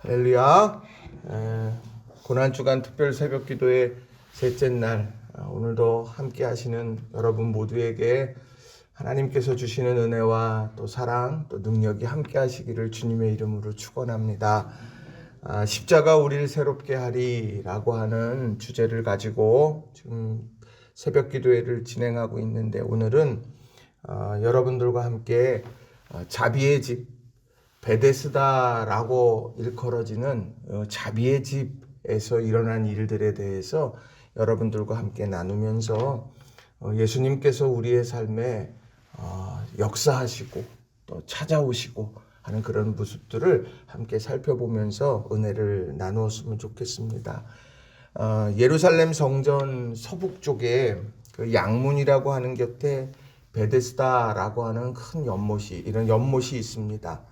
할렐루야. 고난주간 특별 새벽 기도의 셋째 날, 오늘도 함께 하시는 여러분 모두에게 하나님께서 주시는 은혜와 또 사랑 또 능력이 함께 하시기를 주님의 이름으로 축원합니다. 십자가 우리를 새롭게 하리라고 하는 주제를 가지고 지금 새벽 기도회를 진행하고 있는데, 오늘은 여러분들과 함께 자비의 집, 베데스다라고 일컬어지는 자비의 집에서 일어난 일들에 대해서 여러분들과 함께 나누면서 예수님께서 우리의 삶에 역사하시고 또 찾아오시고 하는 그런 모습들을 함께 살펴보면서 은혜를 나누었으면 좋겠습니다. 예루살렘 성전 서북 쪽에 그 양문이라고 하는 곁에 베데스다라고 하는 큰 이런 연못이 있습니다.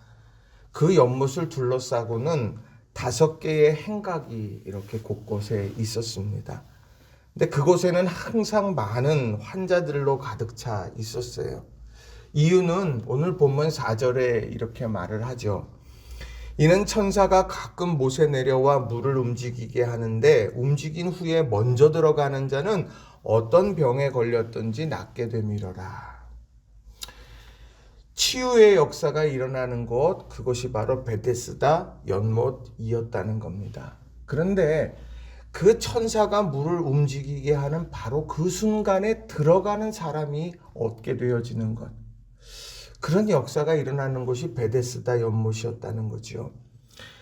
그 연못을 둘러싸고는 5개의 행각이 이렇게 곳곳에 있었습니다. 근데 그곳에는 항상 많은 환자들로 가득 차 있었어요. 이유는 오늘 본문 4절에 이렇게 말을 하죠. 이는 천사가 가끔 못에 내려와 물을 움직이게 하는데 움직인 후에 먼저 들어가는 자는 어떤 병에 걸렸든지 낫게 되미러라. 치유의 역사가 일어나는 곳, 그것이 바로 베데스다 연못이었다는 겁니다. 그런데 그 천사가 물을 움직이게 하는 바로 그 순간에 들어가는 사람이 얻게 되어지는 것, 그런 역사가 일어나는 곳이 베데스다 연못이었다는 거죠.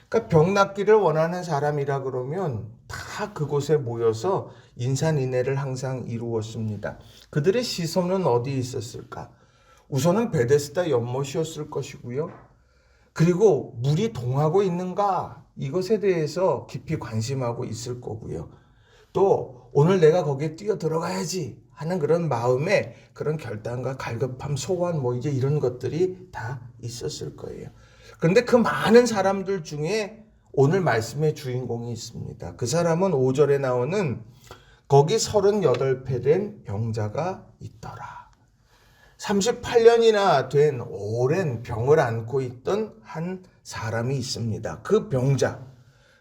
그러니까 병 낫기를 원하는 사람이라 그러면 다 그곳에 모여서 인산인해를 항상 이루었습니다. 그들의 시선은 어디에 있었을까? 우선은 베데스다 연못이었을 것이고요. 그리고 물이 동하고 있는가? 이것에 대해서 깊이 관심하고 있을 거고요. 또 오늘 내가 거기에 뛰어 들어가야지 하는 그런 마음에 그런 결단과 갈급함, 소원 이제 이런 것들이 다 있었을 거예요. 그런데 그 많은 사람들 중에 오늘 말씀의 주인공이 있습니다. 그 사람은 5절에 나오는 거기 38배 된 병자가 있더라. 38년이나 된 오랜 병을 앓고 있던 한 사람이 있습니다. 그 병자,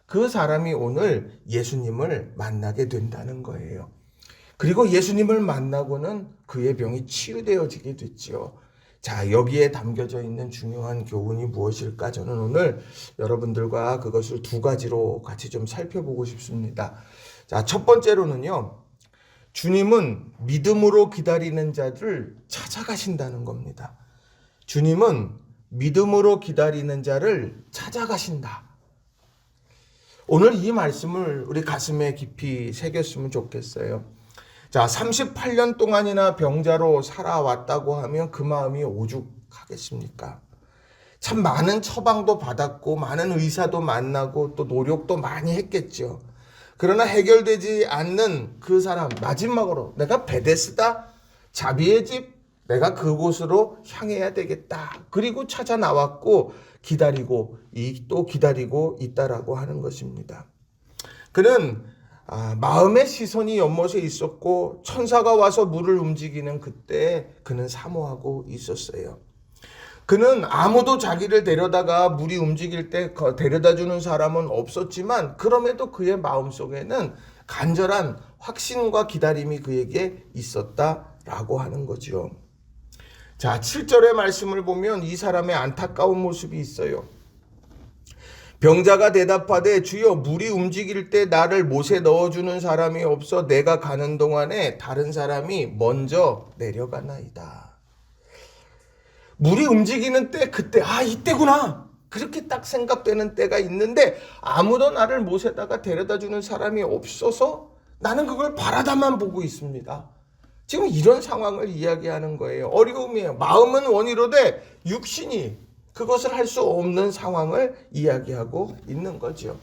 그 사람이 오늘 예수님을 만나게 된다는 거예요. 그리고 예수님을 만나고는 그의 병이 치유되어지게 됐죠. 자, 여기에 담겨져 있는 중요한 교훈이 무엇일까? 저는 오늘 여러분들과 그것을 2가지로 같이 좀 살펴보고 싶습니다. 자, 첫 번째로는요, 주님은 믿음으로 기다리는 자를 찾아가신다는 겁니다. 주님은 믿음으로 기다리는 자를 찾아가신다. 오늘 이 말씀을 우리 가슴에 깊이 새겼으면 좋겠어요. 자, 38년 동안이나 병자로 살아왔다고 하면 그 마음이 오죽하겠습니까? 참 많은 처방도 받았고 많은 의사도 만나고 또 노력도 많이 했겠죠. 그러나 해결되지 않는 그 사람, 마지막으로 내가 베데스다 자비의 집, 내가 그곳으로 향해야 되겠다. 그리고 찾아 나왔고 기다리고 또 기다리고 있다라고 하는 것입니다. 그는 마음의 시선이 연못에 있었고 천사가 와서 물을 움직이는 그때 그는 사모하고 있었어요. 그는 아무도 자기를 데려다가 물이 움직일 때 데려다주는 사람은 없었지만 그럼에도 그의 마음속에는 간절한 확신과 기다림이 그에게 있었다라고 하는 거죠. 자, 7절의 말씀을 보면 이 사람의 안타까운 모습이 있어요. 병자가 대답하되 주여 물이 움직일 때 나를 못에 넣어주는 사람이 없어 내가 가는 동안에 다른 사람이 먼저 내려가나이다. 물이 움직이는 때, 그때 이때구나 그렇게 딱 생각되는 때가 있는데 아무도 나를 못에다가 데려다주는 사람이 없어서 나는 그걸 바라다만 보고 있습니다. 지금 이런 상황을 이야기하는 거예요. 어려움이에요. 마음은 원이로되 육신이 그것을 할 수 없는 상황을 이야기하고 있는 거죠.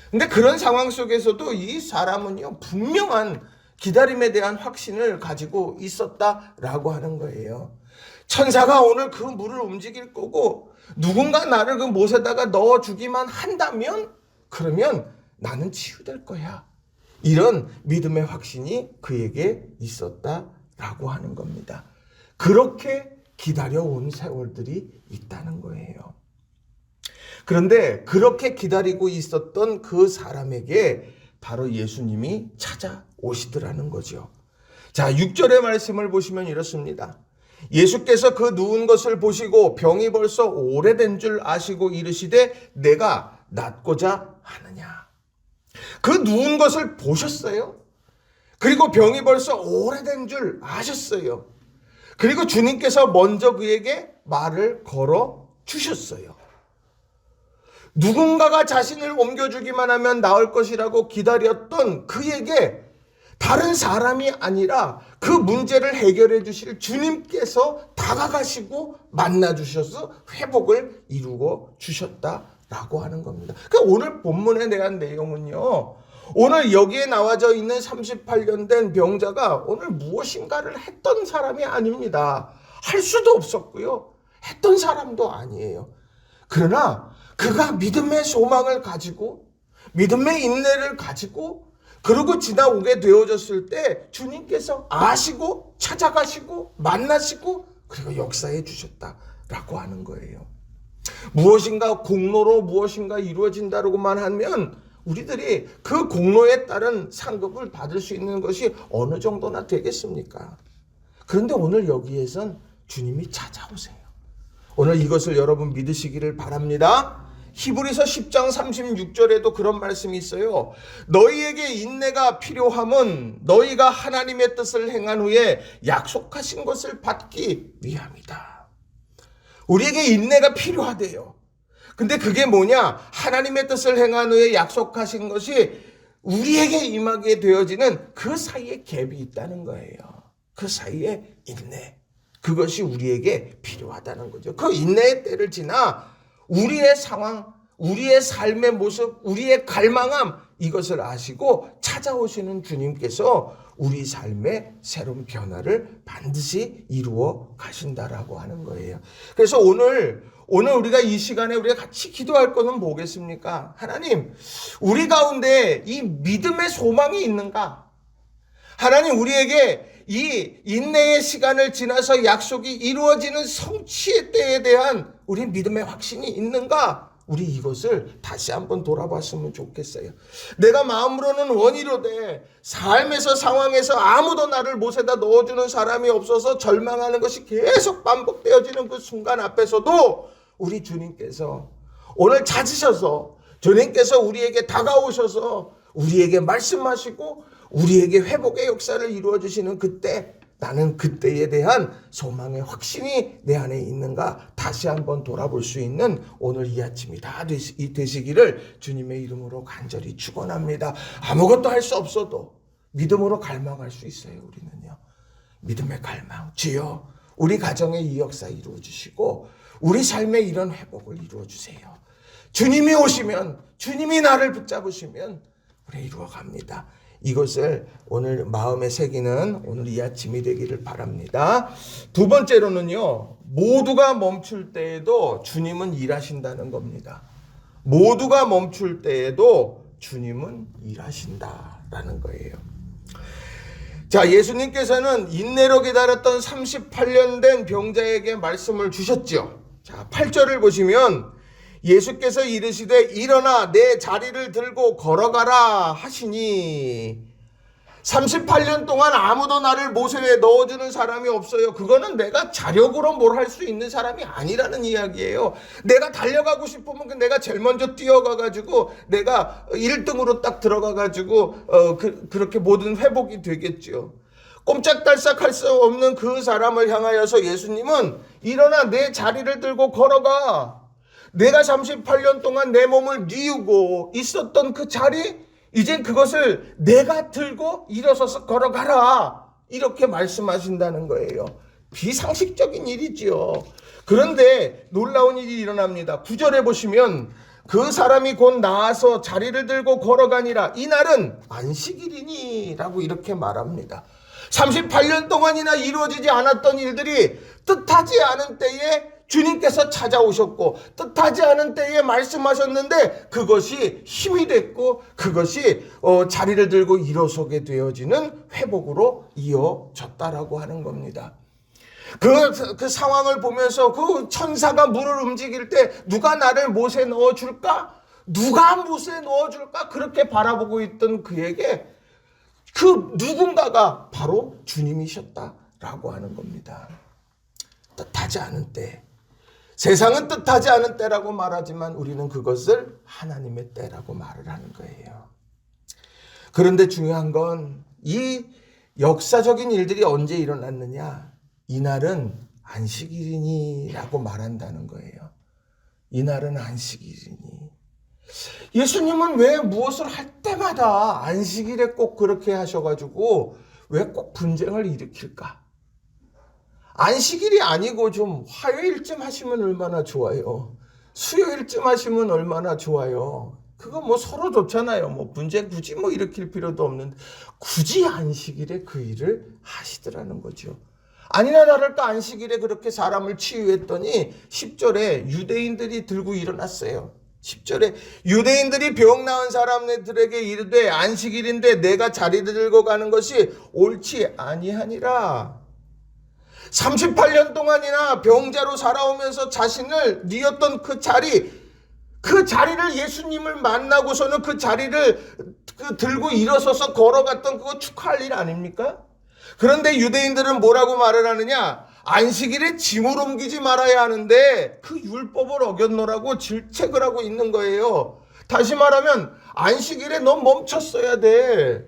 근데 그런 상황 속에서도 이 사람은요, 분명한 기다림에 대한 확신을 가지고 있었다라고 하는 거예요. 천사가 오늘 그 물을 움직일 거고 누군가 나를 그 못에다가 넣어주기만 한다면 그러면 나는 치유될 거야. 이런 믿음의 확신이 그에게 있었다라고 하는 겁니다. 그렇게 기다려온 세월들이 있다는 거예요. 그런데 그렇게 기다리고 있었던 그 사람에게 바로 예수님이 찾아오시더라는 거죠. 자, 6절의 말씀을 보시면 이렇습니다. 예수께서 그 누운 것을 보시고 병이 벌써 오래된 줄 아시고 이르시되 내가 낫고자 하느냐. 그 누운 것을 보셨어요. 그리고 병이 벌써 오래된 줄 아셨어요. 그리고 주님께서 먼저 그에게 말을 걸어 주셨어요. 누군가가 자신을 옮겨주기만 하면 나을 것이라고 기다렸던 그에게 다른 사람이 아니라 그 문제를 해결해 주실 주님께서 다가가시고 만나 주셔서 회복을 이루어 주셨다라고 하는 겁니다. 그러니까 오늘 본문에 대한 내용은요. 오늘 여기에 나와져 있는 38년 된 병자가 오늘 무엇인가를 했던 사람이 아닙니다. 할 수도 없었고요. 했던 사람도 아니에요. 그러나 그가 믿음의 소망을 가지고 믿음의 인내를 가지고 그러고 지나오게 되어졌을 때 주님께서 아시고 찾아가시고 만나시고 그리고 역사해 주셨다라고 하는 거예요. 무엇인가 공로로 무엇인가 이루어진다고만 하면 우리들이 그 공로에 따른 상급을 받을 수 있는 것이 어느 정도나 되겠습니까? 그런데 오늘 여기에선 주님이 찾아오세요. 오늘 이것을 여러분 믿으시기를 바랍니다. 히브리서 10장 36절에도 그런 말씀이 있어요. 너희에게 인내가 필요함은 너희가 하나님의 뜻을 행한 후에 약속하신 것을 받기 위함이다. 우리에게 인내가 필요하대요. 근데 그게 뭐냐? 하나님의 뜻을 행한 후에 약속하신 것이 우리에게 임하게 되어지는 그 사이에 갭이 있다는 거예요. 그 사이에 인내. 그것이 우리에게 필요하다는 거죠. 그 인내의 때를 지나 우리의 상황, 우리의 삶의 모습, 우리의 갈망함 이것을 아시고 찾아오시는 주님께서 우리 삶의 새로운 변화를 반드시 이루어 가신다라고 하는 거예요. 그래서 오늘 우리가 이 시간에 우리가 같이 기도할 것은 뭐겠습니까? 하나님, 우리 가운데 이 믿음의 소망이 있는가? 하나님, 우리에게 이 인내의 시간을 지나서 약속이 이루어지는 성취의 때에 대한 우리 믿음의 확신이 있는가? 우리 이것을 다시 한번 돌아봤으면 좋겠어요. 내가 마음으로는 원이로되 삶에서 상황에서 아무도 나를 못에다 넣어주는 사람이 없어서 절망하는 것이 계속 반복되어지는 그 순간 앞에서도 우리 주님께서 오늘 찾으셔서 주님께서 우리에게 다가오셔서 우리에게 말씀하시고 우리에게 회복의 역사를 이루어 주시는 그때 나는 그때에 대한 소망의 확신이 내 안에 있는가 다시 한번 돌아볼 수 있는 오늘 이 아침이 다 되시기를 주님의 이름으로 간절히 축원합니다. 아무것도 할 수 없어도 믿음으로 갈망할 수 있어요. 우리는요. 믿음의 갈망. 주여 우리 가정에 이 역사 이루어 주시고 우리 삶에 이런 회복을 이루어 주세요. 주님이 오시면 주님이 나를 붙잡으시면 우리 이루어 갑니다. 이것을 오늘 마음에 새기는 오늘 이 아침이 되기를 바랍니다. 두 번째로는요. 모두가 멈출 때에도 주님은 일하신다는 겁니다. 모두가 멈출 때에도 주님은 일하신다라는 거예요. 자, 예수님께서는 인내로 기다렸던 38년 된 병자에게 말씀을 주셨죠. 자, 8절을 보시면 예수께서 이르시되 일어나 내 자리를 들고 걸어가라 하시니 38년 동안 아무도 나를 모세에 넣어주는 사람이 없어요. 그거는 내가 자력으로 뭘 할 수 있는 사람이 아니라는 이야기예요. 내가 달려가고 싶으면 내가 제일 먼저 뛰어가가지고 내가 1등으로 딱 들어가가지고 그렇게 모든 회복이 되겠죠. 꼼짝달싹 할 수 없는 그 사람을 향하여서 예수님은 일어나 내 자리를 들고 걸어가. 내가 38년 동안 내 몸을 뉘우고 있었던 그 자리, 이제 그것을 내가 들고 일어서서 걸어가라. 이렇게 말씀하신다는 거예요. 비상식적인 일이지요. 그런데 놀라운 일이 일어납니다. 9절에 보시면 그 사람이 곧 나와서 자리를 들고 걸어가니라. 이날은 안식일이니 라고 이렇게 말합니다. 38년 동안이나 이루어지지 않았던 일들이 뜻하지 않은 때에 주님께서 찾아오셨고 뜻하지 않은 때에 말씀하셨는데 그것이 힘이 됐고 그것이 자리를 들고 일어서게 되어지는 회복으로 이어졌다라고 하는 겁니다. 그 상황을 보면서 그 천사가 물을 움직일 때 누가 나를 못에 넣어줄까? 누가 못에 넣어줄까? 그렇게 바라보고 있던 그에게 그 누군가가 바로 주님이셨다라고 하는 겁니다. 뜻하지 않은 때, 세상은 뜻하지 않은 때라고 말하지만 우리는 그것을 하나님의 때라고 말을 하는 거예요. 그런데 중요한 건 이 역사적인 일들이 언제 일어났느냐? 이날은 안식일이니라고 말한다는 거예요. 이날은 안식일이니. 예수님은 왜 무엇을 할 때마다 안식일에 꼭 그렇게 하셔가지고 왜 꼭 분쟁을 일으킬까? 안식일이 아니고 좀 화요일쯤 하시면 얼마나 좋아요. 수요일쯤 하시면 얼마나 좋아요. 그거 뭐 서로 좋잖아요. 뭐 분쟁 굳이 뭐 일으킬 필요도 없는데 굳이 안식일에 그 일을 하시더라는 거죠. 아니나 다를까 안식일에 그렇게 사람을 치유했더니 10절에 유대인들이 들고 일어났어요. 10절에 유대인들이 병 나은 사람들에게 이르되 안식일인데 내가 자리를 들고 가는 것이 옳지 아니하니라. 38년 동안이나 병자로 살아오면서 자신을 뉘었던 그 자리를 예수님을 만나고서는 그 자리를 들고 일어서서 걸어갔던 그거 축하할 일 아닙니까? 그런데 유대인들은 뭐라고 말을 하느냐? 안식일에 짐을 옮기지 말아야 하는데 그 율법을 어겼노라고 질책을 하고 있는 거예요. 다시 말하면 안식일에 너 멈췄어야 돼.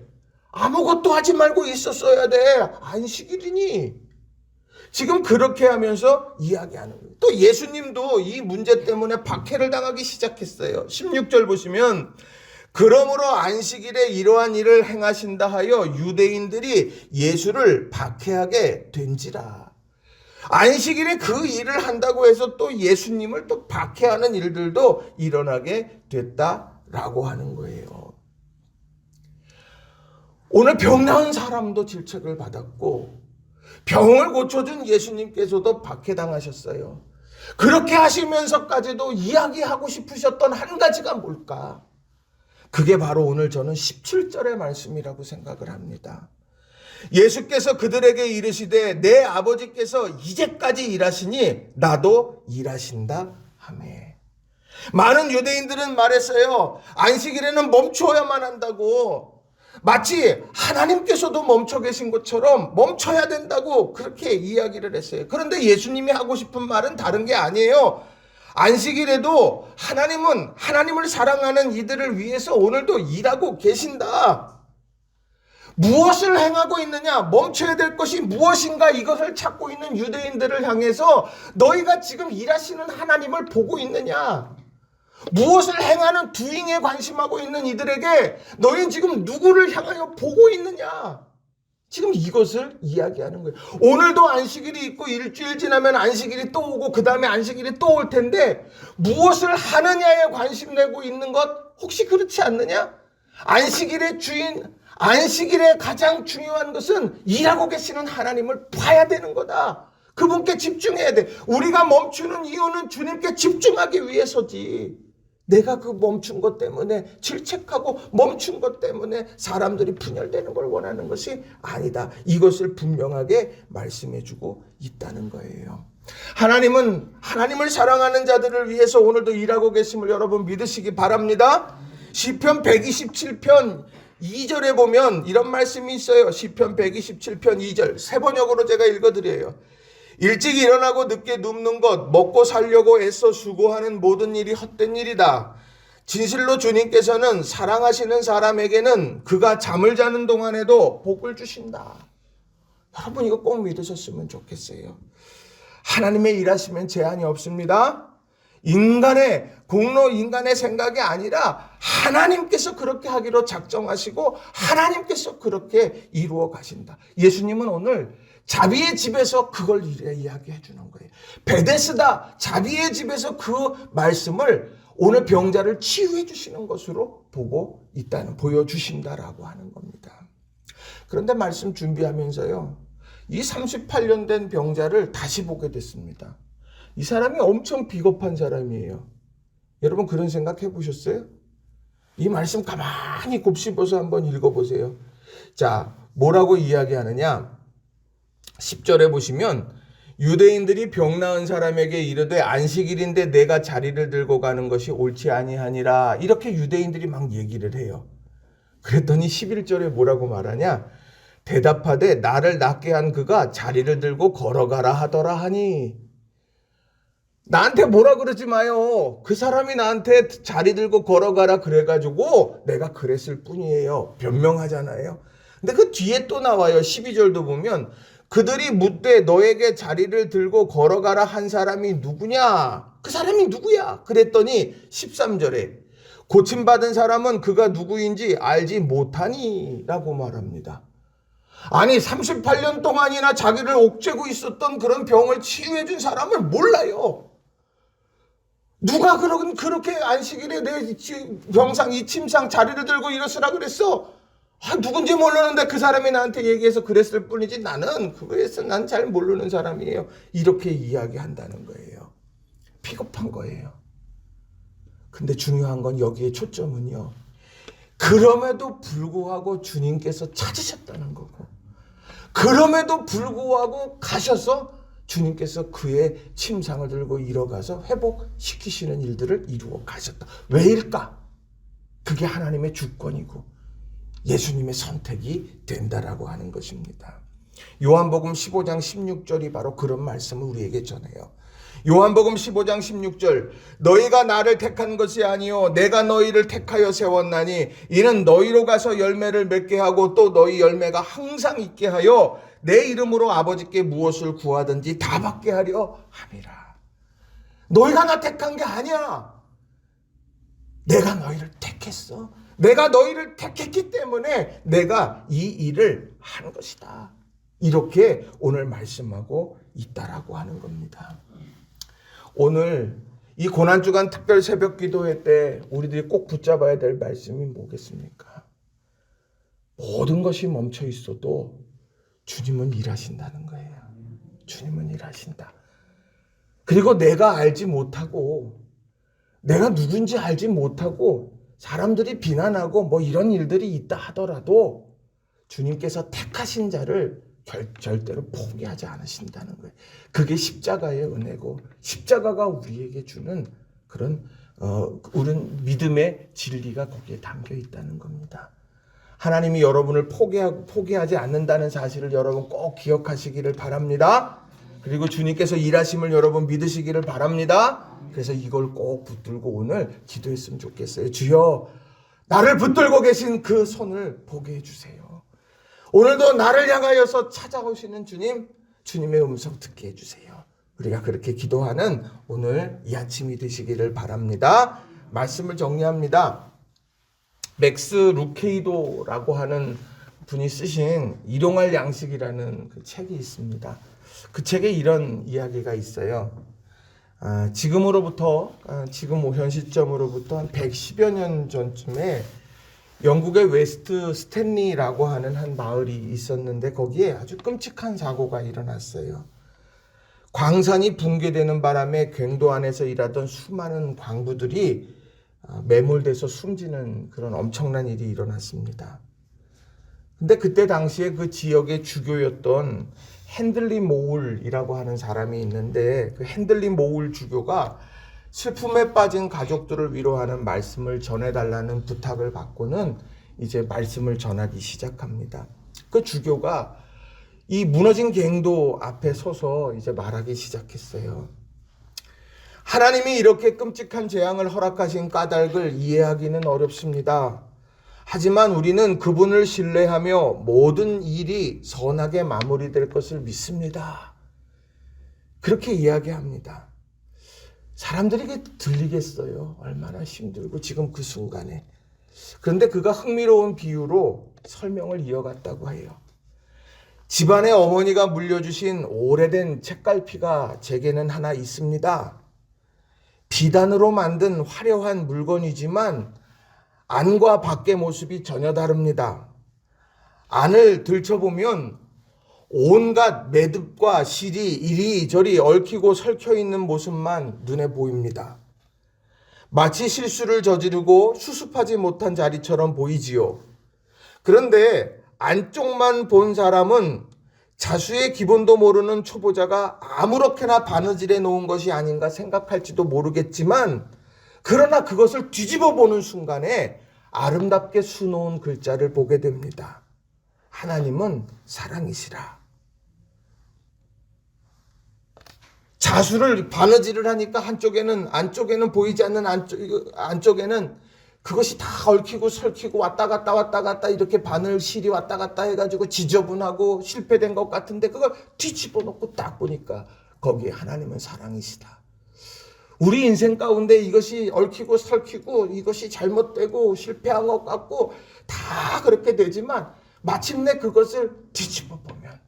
아무것도 하지 말고 있었어야 돼. 안식일이니. 지금 그렇게 하면서 이야기하는 거예요. 또 예수님도 이 문제 때문에 박해를 당하기 시작했어요. 16절 보시면 그러므로 안식일에 이러한 일을 행하신다 하여 유대인들이 예수를 박해하게 된지라. 안식일에 그 일을 한다고 해서 또 예수님을 또 박해하는 일들도 일어나게 됐다라고 하는 거예요. 오늘 병 나은 사람도 질책을 받았고 병을 고쳐준 예수님께서도 박해당하셨어요. 그렇게 하시면서까지도 이야기하고 싶으셨던 한 가지가 뭘까? 그게 바로 오늘 저는 17절의 말씀이라고 생각을 합니다. 예수께서 그들에게 이르시되 내 아버지께서 이제까지 일하시니 나도 일하신다 하며. 많은 유대인들은 말했어요. 안식일에는 멈춰야만 한다고. 마치 하나님께서도 멈춰 계신 것처럼 멈춰야 된다고 그렇게 이야기를 했어요. 그런데 예수님이 하고 싶은 말은 다른 게 아니에요. 안식일에도 하나님은 하나님을 사랑하는 이들을 위해서 오늘도 일하고 계신다. 무엇을 행하고 있느냐? 멈춰야 될 것이 무엇인가? 이것을 찾고 있는 유대인들을 향해서 너희가 지금 일하시는 하나님을 보고 있느냐? 무엇을 행하는 두잉에 관심하고 있는 이들에게 너희는 지금 누구를 향하여 보고 있느냐? 지금 이것을 이야기하는 거예요. 오늘도 안식일이 있고 일주일 지나면 안식일이 또 오고 그 다음에 안식일이 또 올 텐데 무엇을 하느냐에 관심 내고 있는 것 혹시 그렇지 않느냐? 안식일의 주인, 안식일의 가장 중요한 것은 일하고 계시는 하나님을 봐야 되는 거다. 그분께 집중해야 돼. 우리가 멈추는 이유는 주님께 집중하기 위해서지. 내가 그 멈춘 것 때문에 질책하고 멈춘 것 때문에 사람들이 분열되는 걸 원하는 것이 아니다. 이것을 분명하게 말씀해주고 있다는 거예요. 하나님은 하나님을 사랑하는 자들을 위해서 오늘도 일하고 계심을 여러분 믿으시기 바랍니다. 시편 127편 2절에 보면 이런 말씀이 있어요. 시편 127편 2절 세 번역으로 제가 읽어드려요. 일찍 일어나고 늦게 눕는 것, 먹고 살려고 애써 수고하는 모든 일이 헛된 일이다. 진실로 주님께서는 사랑하시는 사람에게는 그가 잠을 자는 동안에도 복을 주신다. 여러분 이거 꼭 믿으셨으면 좋겠어요. 하나님의 일하시면 제한이 없습니다. 인간의 공로, 인간의 생각이 아니라 하나님께서 그렇게 하기로 작정하시고 하나님께서 그렇게 이루어 가신다. 예수님은 오늘 자비의 집에서 그걸 이야기해 주는 거예요. 베데스다 자비의 집에서 그 말씀을 오늘 병자를 치유해 주시는 것으로 보여주신다라고 하는 겁니다. 그런데 말씀 준비하면서요, 이 38년 된 병자를 다시 보게 됐습니다. 이 사람이 엄청 비겁한 사람이에요. 여러분 그런 생각 해보셨어요? 이 말씀 가만히 곱씹어서 한번 읽어보세요. 자, 뭐라고 이야기하느냐? 10절에 보시면 유대인들이 병 나은 사람에게 이르되 안식일인데 내가 자리를 들고 가는 것이 옳지 아니하니라. 이렇게 유대인들이 막 얘기를 해요. 그랬더니 11절에 뭐라고 말하냐? 대답하되 나를 낫게 한 그가 자리를 들고 걸어가라 하더라 하니. 나한테 뭐라 그러지 마요. 그 사람이 나한테 자리 들고 걸어가라 그래가지고 내가 그랬을 뿐이에요. 변명하잖아요. 근데 그 뒤에 또 나와요. 12절도 보면 그들이 묻되 너에게 자리를 들고 걸어가라 한 사람이 누구냐? 그 사람이 누구야? 그랬더니 13절에 고침받은 사람은 그가 누구인지 알지 못하니 라고 말합니다. 아니 38년 동안이나 자기를 옥죄고 있었던 그런 병을 치유해 준 사람을 몰라요. 누가 그렇게 안식일에 내 병상 이 침상 자리를 들고 일어서라 그랬어? 누군지 모르는데 그 사람이 나한테 얘기해서 그랬을 뿐이지 나는 그거에서 난 잘 모르는 사람이에요. 이렇게 이야기한다는 거예요. 비겁한 거예요. 근데 중요한 건 여기에 초점은요. 그럼에도 불구하고 주님께서 찾으셨다는 거고 그럼에도 불구하고 가셔서 주님께서 그의 침상을 들고 일어가서 회복시키시는 일들을 이루어 가셨다. 왜일까? 그게 하나님의 주권이고 예수님의 선택이 된다라고 하는 것입니다. 요한복음 15장 16절이 바로 그런 말씀을 우리에게 전해요. 요한복음 15장 16절 너희가 나를 택한 것이 아니요 내가 너희를 택하여 세웠나니 이는 너희로 가서 열매를 맺게 하고 또 너희 열매가 항상 있게 하여 내 이름으로 아버지께 무엇을 구하든지 다 받게 하려 함이라. 너희가 나 택한 게 아니야. 내가 너희를 택했어. 내가 너희를 택했기 때문에 내가 이 일을 한 것이다. 이렇게 오늘 말씀하고 있다라고 하는 겁니다. 오늘 이 고난주간 특별 새벽 기도회 때 우리들이 꼭 붙잡아야 될 말씀이 뭐겠습니까? 모든 것이 멈춰 있어도 주님은 일하신다는 거예요. 주님은 일하신다. 그리고 내가 알지 못하고 내가 누군지 알지 못하고 사람들이 비난하고 뭐 이런 일들이 있다 하더라도 주님께서 택하신 자를 절대로 포기하지 않으신다는 거예요. 그게 십자가의 은혜고 십자가가 우리에게 주는 그런 우린 믿음의 진리가 거기에 담겨 있다는 겁니다. 하나님이 여러분을 포기하지 않는다는 사실을 여러분 꼭 기억하시기를 바랍니다. 그리고 주님께서 일하심을 여러분 믿으시기를 바랍니다. 그래서 이걸 꼭 붙들고 오늘 기도했으면 좋겠어요. 주여 나를 붙들고 계신 그 손을 보게 해주세요. 오늘도 나를 향하여서 찾아오시는 주님, 주님의 음성 듣게 해주세요. 우리가 그렇게 기도하는 오늘 이 아침이 되시기를 바랍니다. 말씀을 정리합니다. 맥스 루케이도라고 하는 분이 쓰신 일용할 양식이라는 그 책이 있습니다. 그 책에 이런 이야기가 있어요. 지금 현 시점으로부터 한 110여 년 전쯤에 영국의 웨스트 스탠리라고 하는 한 마을이 있었는데 거기에 아주 끔찍한 사고가 일어났어요. 광산이 붕괴되는 바람에 갱도 안에서 일하던 수많은 광부들이 매몰돼서 숨지는 그런 엄청난 일이 일어났습니다. 근데 그때 당시에 그 지역의 주교였던 핸들리 모울이라고 하는 사람이 있는데 그 핸들리 모울 주교가 슬픔에 빠진 가족들을 위로하는 말씀을 전해달라는 부탁을 받고는 이제 말씀을 전하기 시작합니다. 그 주교가 이 무너진 갱도 앞에 서서 이제 말하기 시작했어요. 하나님이 이렇게 끔찍한 재앙을 허락하신 까닭을 이해하기는 어렵습니다. 하지만 우리는 그분을 신뢰하며 모든 일이 선하게 마무리될 것을 믿습니다. 그렇게 이야기합니다. 사람들에게 들리겠어요. 얼마나 힘들고 지금 그 순간에. 그런데 그가 흥미로운 비유로 설명을 이어갔다고 해요. 집안에 어머니가 물려주신 오래된 책갈피가 제게는 하나 있습니다. 비단으로 만든 화려한 물건이지만 안과 밖의 모습이 전혀 다릅니다. 안을 들춰보면 온갖 매듭과 실이 이리저리 얽히고 설켜 있는 모습만 눈에 보입니다. 마치 실수를 저지르고 수습하지 못한 자리처럼 보이지요. 그런데 안쪽만 본 사람은 자수의 기본도 모르는 초보자가 아무렇게나 바느질해 놓은 것이 아닌가 생각할지도 모르겠지만, 그러나 그것을 뒤집어 보는 순간에 아름답게 수놓은 글자를 보게 됩니다. 하나님은 사랑이시라. 자수를 바느질을 하니까 안쪽에는 보이지 않는 안쪽에는 그것이 다 얽히고 설키고 왔다 갔다 이렇게 바늘실이 왔다 갔다 해가지고 지저분하고 실패된 것 같은데, 그걸 뒤집어 놓고 딱 보니까 거기에 하나님은 사랑이시다. 우리 인생 가운데 이것이 얽히고 설키고 이것이 잘못되고 실패한 것 같고 다 그렇게 되지만, 마침내 그것을 뒤집어 보면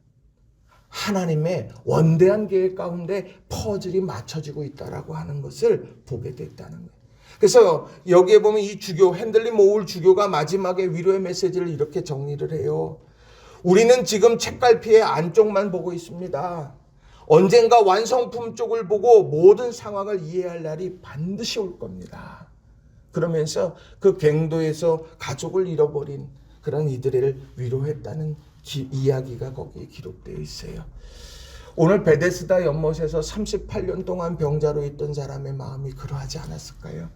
하나님의 원대한 계획 가운데 퍼즐이 맞춰지고 있다라고 하는 것을 보게 됐다는 거예요. 그래서 여기에 보면 이 주교, 핸들리 모울 주교가 마지막에 위로의 메시지를 이렇게 정리를 해요. 우리는 지금 책갈피의 안쪽만 보고 있습니다. 언젠가 완성품 쪽을 보고 모든 상황을 이해할 날이 반드시 올 겁니다. 그러면서 그 갱도에서 가족을 잃어버린 그런 이들을 위로했다는 이야기가 거기에 기록되어 있어요. 오늘 베데스다 연못에서 38년 동안 병자로 있던 사람의 마음이 그러하지 않았을까요?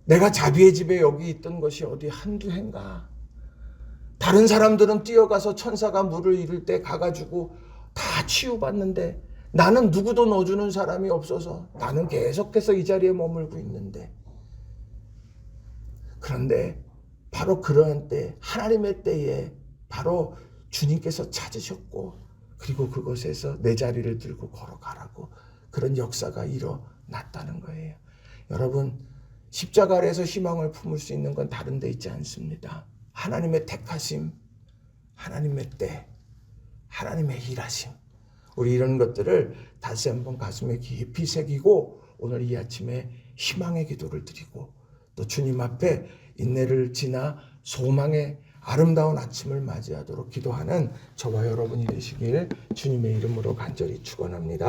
내가 자비의 집에 여기 있던 것이 어디 한두 해인가? 다른 사람들은 뛰어가서 천사가 물을 잃을 때 가가지고 다 치유받는데, 나는 누구도 넣어주는 사람이 없어서 나는 계속해서 이 자리에 머물고 있는데, 그런데 바로 그러한 때, 하나님의 때에 바로 주님께서 찾으셨고, 그리고 그곳에서 내 자리를 들고 걸어가라고 그런 역사가 일어났다는 거예요. 여러분, 십자가 아래에서 희망을 품을 수 있는 건 다른 데 있지 않습니다. 하나님의 택하심, 하나님의 때, 하나님의 일하심. 우리 이런 것들을 다시 한번 가슴에 깊이 새기고 오늘 이 아침에 희망의 기도를 드리고, 또 주님 앞에 인내를 지나 소망의 아름다운 아침을 맞이하도록 기도하는 저와 여러분이 되시길 주님의 이름으로 간절히 축원합니다.